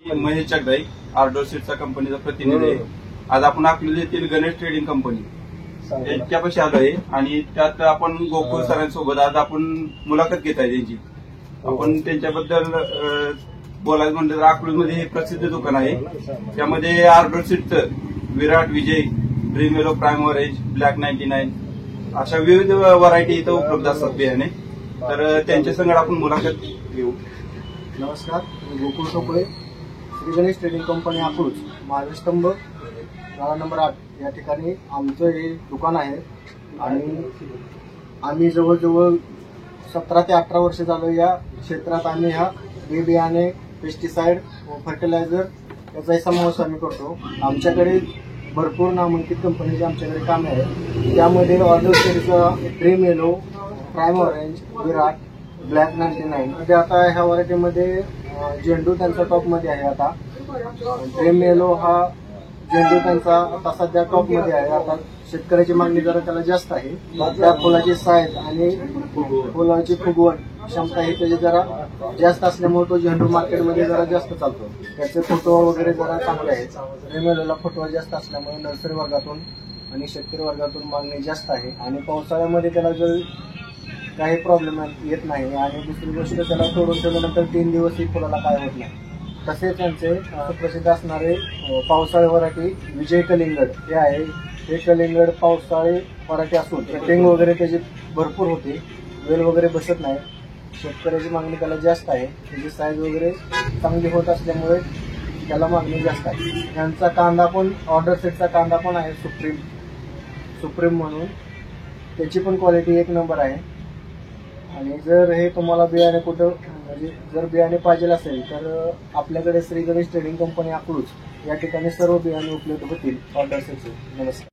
Mahesh Jagdai Ardor सीडचा कंपनीचा प्रतिनिधी आहे. आज आपण अकलूज येथील गणेश ट्रेडिंग कंपनी यांच्यापाशी आलो आहे आणि त्यात आपण गोकुळ सरांसोबत आज आपण मुलाखत घेत आहे त्यांची. आपण त्यांच्याबद्दल बोलायचं म्हणलं तर अकलूजमध्ये हे प्रसिद्ध दुकान आहे. त्यामध्ये आर्डोर सीडचं Virat, Vijay, dream yellow, prime orange, black 99 अशा विविध व्हरायटी इथं उपलब्ध असतात बियाणे. तर त्यांच्या संगत आपण मुलाखत घेऊ. नमस्कार, मी गोकुळ टोपळे, श्री गणेश ट्रेडिंग कंपनी अकलूज, महावीरस्तंभ, गाळा नंबर 8 या ठिकाणी आमचं हे दुकान आहे. आणि आम्ही जवळजवळ 17 ते 18 वर्ष झालं या क्षेत्रात आम्ही ह्या बियाणे, पेस्टिसाइड व फर्टिलायझर याचाही समावेश आम्ही करतो. आमच्याकडे भरपूर नामांकित कंपनीचे आमच्याकडे कामे आहेत. त्यामध्ये ऑर्डर सीडचा dream yellow, prime orange, Virat, black 99 आता ह्या व्हरायटीमध्ये झेंडू त्यांचा टॉपमध्ये आहे. आता ड्रीम येलो हा झेंडू त्यांचा आता सध्या टॉपमध्ये आहे. आता शेतकऱ्याची मागणी जरा त्याला जास्त आहे. त्या फुलाची साईज आणि फुलाची फुगवण क्षमता ही त्याची जरा जास्त असल्यामुळे तो झेंडू मार्केटमध्ये जरा जास्त चालतो. त्याचे फुटवा वगैरे जरा चांगले आहेत. ड्रीम येलोला फुटवा जास्त असल्यामुळे नर्सरी वर्गातून आणि शेतकरी वर्गातून मागणी जास्त आहे. आणि पावसाळ्यामध्ये त्याला जर काही प्रॉब्लेम येत नाही. आणि दुसरी गोष्ट त्याला सोडून ठेवल्यानंतर 3 दिवसही फुलाला काय होत नाही. तसेच त्यांचे प्रसिद्ध असणारे पावसाळी व्हरायटी विजय कलिंगड हे आहे. हे कलिंगड पावसाळी व्हरायटी असून कटिंग वगैरे त्याची भरपूर होते, वेल वगैरे बसत नाही. शेतकऱ्याची मागणी त्याला जास्त आहे. त्याची साईज वगैरे चांगली होत असल्यामुळे त्याला मागणी जास्त आहे. यांचा कांदा पण ऑर्डर सेटचा कांदा पण आहे सुप्रीम म्हणून, त्याची पण क्वालिटी 1 नंबर आहे. आणि जर हे तुम्हाला बियाणे कुठं म्हणजे जर बियाणे पाहिजे असेल तर आपल्याकडे श्री गणेश ट्रेडिंग कंपनी अकलूज या ठिकाणी सर्व बियाणे उपलब्ध होतील ऑर्डर सेटचे. नमस्कार.